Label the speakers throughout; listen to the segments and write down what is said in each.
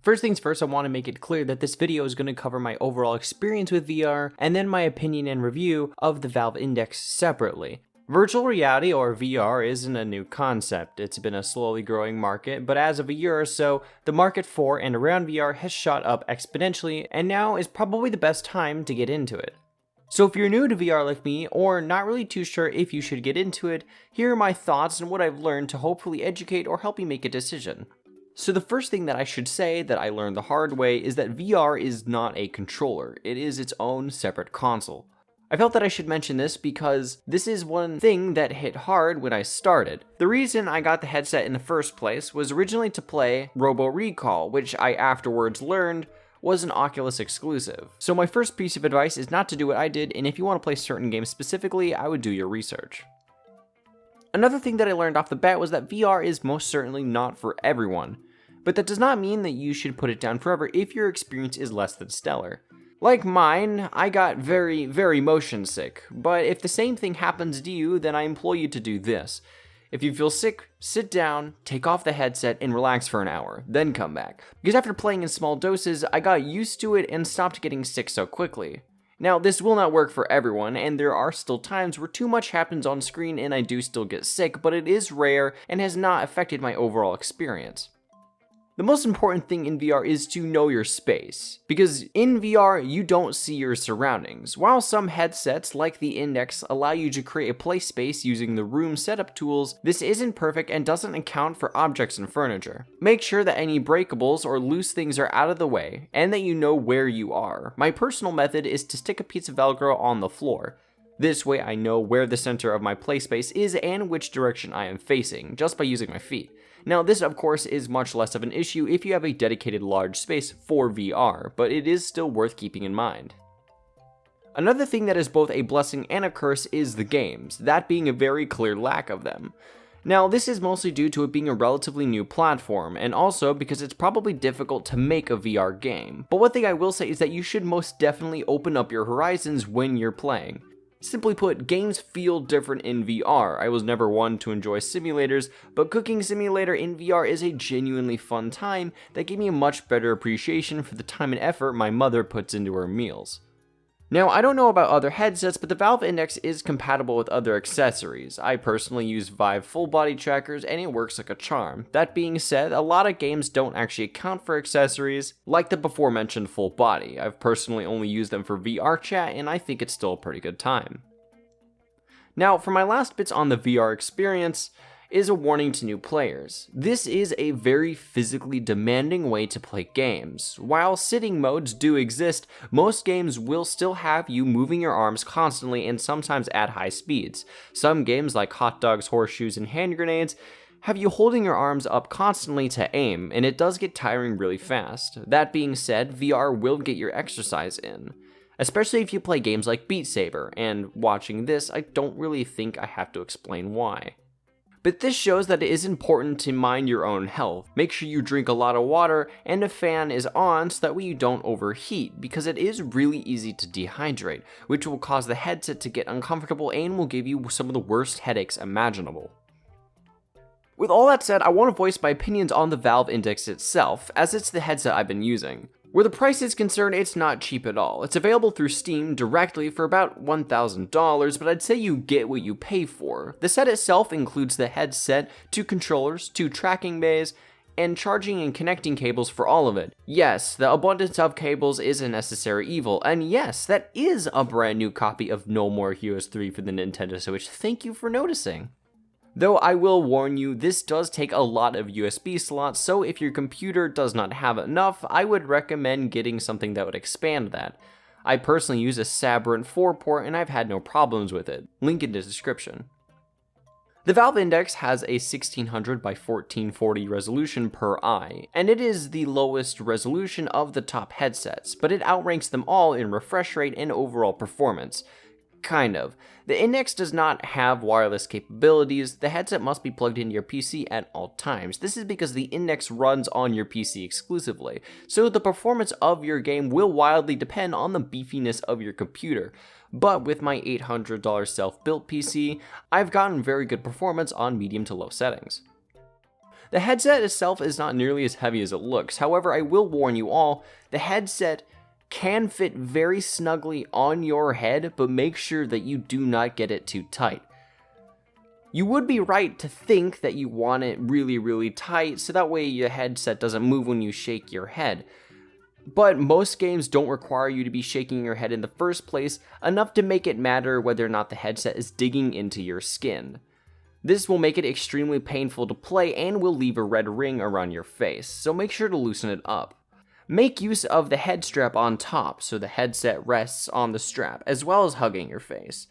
Speaker 1: First things first, I want to make it clear that this video is going to cover my overall experience with VR, and then my opinion and review of the Valve Index separately. Virtual reality, or VR, isn't a new concept. It's been a slowly growing market, but as of a year or so, the market for and around VR has shot up exponentially, and now is probably the best time to get into it. So if you're new to VR like me, or not really too sure if you should get into it, here are my thoughts and what I've learned to hopefully educate or help you make a decision. So the first thing that I should say that I learned the hard way is that VR is not a controller, it is its own separate console. I felt that I should mention this because this is one thing that hit hard when I started. The reason I got the headset in the first place was originally to play Robo Recall, which I afterwards learned was an Oculus exclusive. So my first piece of advice is not to do what I did, and if you want to play certain games specifically, I would do your research. Another thing that I learned off the bat was that VR is most certainly not for everyone, but that does not mean that you should put it down forever if your experience is less than stellar. Like mine, I got very, very motion sick, but if the same thing happens to you, then I implore you to do this. If you feel sick, sit down, take off the headset, and relax for an hour, then come back. Because after playing in small doses, I got used to it and stopped getting sick so quickly. Now, this will not work for everyone, and there are still times where too much happens on screen and I do still get sick, but it is rare and has not affected my overall experience. The most important thing in VR is to know your space, because in VR you don't see your surroundings. While some headsets like the Index allow you to create a play space using the room setup tools, this isn't perfect and doesn't account for objects and furniture. Make sure that any breakables or loose things are out of the way, and that you know where you are. My personal method is to stick a piece of Velcro on the floor. This way I know where the center of my play space is and which direction I am facing, just by using my feet. Now, this of course is much less of an issue if you have a dedicated large space for VR, but it is still worth keeping in mind. Another thing that is both a blessing and a curse is the games, that being a very clear lack of them. Now, this is mostly due to it being a relatively new platform, and also because it's probably difficult to make a VR game. But one thing I will say is that you should most definitely open up your horizons when you're playing. Simply put, games feel different in VR. I was never one to enjoy simulators, but Cooking Simulator in VR is a genuinely fun time that gave me a much better appreciation for the time and effort my mother puts into her meals. Now, I don't know about other headsets, but the Valve Index is compatible with other accessories. I personally use Vive full body trackers and it works like a charm. That being said, a lot of games don't actually account for accessories, like the before mentioned full body. I've personally only used them for VR chat and I think it's still a pretty good time. Now, for my last bits on the VR experience, is a warning to new players. This is a very physically demanding way to play games. While sitting modes do exist, most games will still have you moving your arms constantly and sometimes at high speeds. Some games like hot dogs, horseshoes, and hand grenades have you holding your arms up constantly to aim, and it does get tiring really fast. That being said, VR will get your exercise in, especially if you play games like Beat Saber, and watching this, I don't really think I have to explain why. But this shows that it is important to mind your own health. Make sure you drink a lot of water and a fan is on so that way you don't overheat, because it is really easy to dehydrate, which will cause the headset to get uncomfortable and will give you some of the worst headaches imaginable. With all that said, I want to voice my opinions on the Valve Index itself, as it's the headset I've been using. Where the price is concerned, it's not cheap at all. It's available through Steam directly for about $1,000, but I'd say you get what you pay for. The set itself includes the headset, 2 controllers, 2 tracking bays, and charging and connecting cables for all of it. Yes, the abundance of cables is a necessary evil, and yes, that is a brand new copy of No More Heroes 3 for the Nintendo Switch. Thank you for noticing. Though I will warn you, this does take a lot of USB slots, so if your computer does not have enough, I would recommend getting something that would expand that. I personally use a Sabrent 4-port and I've had no problems with it. Link in the description. The Valve Index has a 1600 by 1440 resolution per eye, and it is the lowest resolution of the top headsets, but it outranks them all in refresh rate and overall performance. Kind of. The Index does not have wireless capabilities. The headset must be plugged into your PC at all times. This is because the Index runs on your PC exclusively, so the performance of your game will wildly depend on the beefiness of your computer. But with my $800 self-built PC, I've gotten very good performance on medium to low settings. The headset itself is not nearly as heavy as it looks. However, I will warn you all, the headset can fit very snugly on your head, but make sure that you do not get it too tight. You would be right to think that you want it really, really tight, so that way your headset doesn't move when you shake your head. But most games don't require you to be shaking your head in the first place, enough to make it matter whether or not the headset is digging into your skin. This will make it extremely painful to play and will leave a red ring around your face, so make sure to loosen it up. Make use of the head strap on top, so the headset rests on the strap, as well as hugging your face.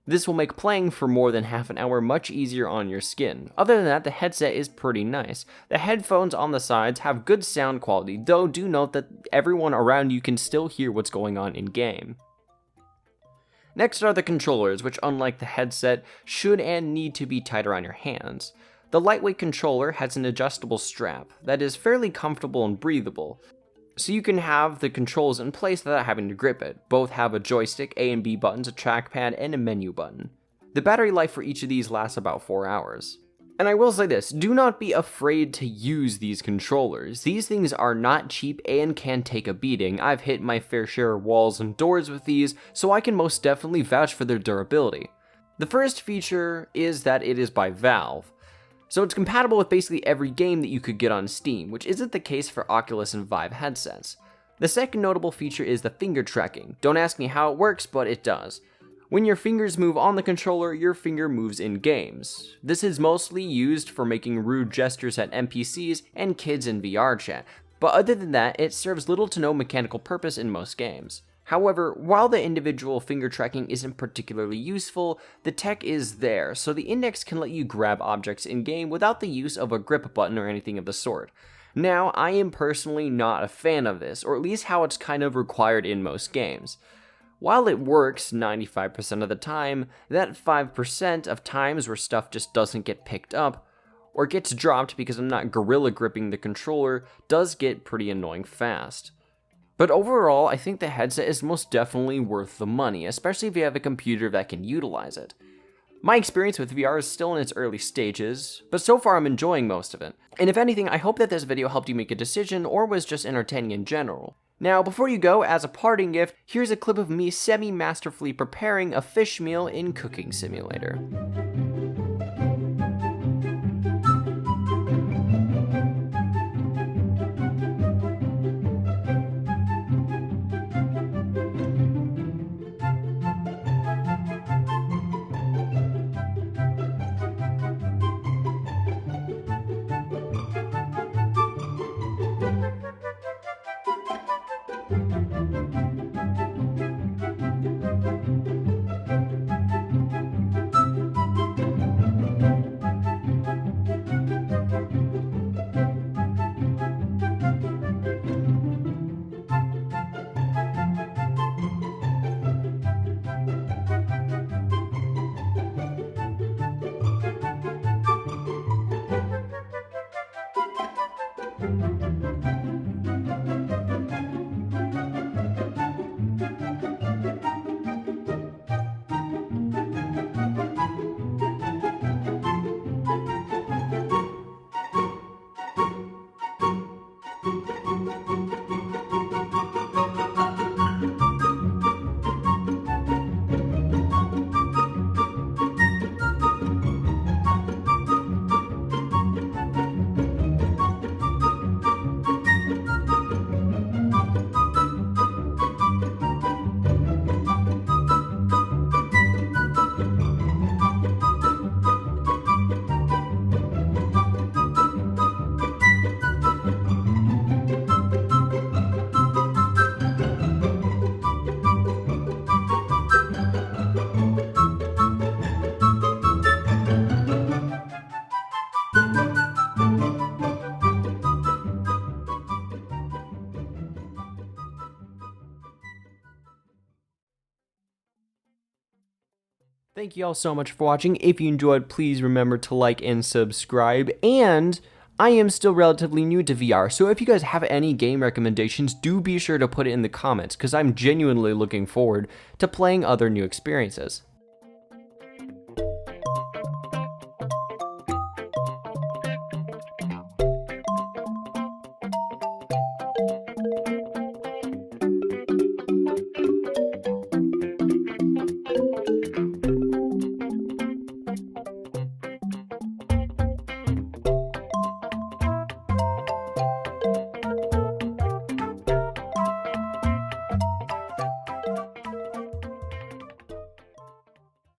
Speaker 1: This will make playing for more than half an hour much easier on your skin. Other than that, the headset is pretty nice. The headphones on the sides have good sound quality, though do note that everyone around you can still hear what's going on in-game. Next are the controllers, which unlike the headset, should and need to be tight around your hands. The lightweight controller has an adjustable strap that is fairly comfortable and breathable, so you can have the controls in place without having to grip it. Both have a joystick, A and B buttons, a trackpad, and a menu button. The battery life for each of these lasts about 4 hours. And I will say this, do not be afraid to use these controllers. These things are not cheap and can take a beating. I've hit my fair share of walls and doors with these, so I can most definitely vouch for their durability. The first feature is that it is by Valve. So it's compatible with basically every game that you could get on Steam, which isn't the case for Oculus and Vive headsets. The second notable feature is the finger tracking. Don't ask me how it works, but it does. When your fingers move on the controller, your finger moves in games. This is mostly used for making rude gestures at NPCs and kids in VR chat, but other than that, it serves little to no mechanical purpose in most games. However, while the individual finger tracking isn't particularly useful, the tech is there, so the index can let you grab objects in-game without the use of a grip button or anything of the sort. Now, I am personally not a fan of this, or at least how it's kind of required in most games. While it works 95% of the time, that 5% of times where stuff just doesn't get picked up, or gets dropped because I'm not gorilla gripping the controller, does get pretty annoying fast. But overall, I think the headset is most definitely worth the money, especially if you have a computer that can utilize it. My experience with VR is still in its early stages, but so far I'm enjoying most of it. And if anything, I hope that this video helped you make a decision or was just entertaining in general. Now, before you go, as a parting gift, here's a clip of me semi-masterfully preparing a fish meal in Cooking Simulator. Thank you all so much for watching. If you enjoyed, please remember to like and subscribe. And I am still relatively new to VR, so if you guys have any game recommendations, do be sure to put it in the comments, because I'm genuinely looking forward to playing other new experiences.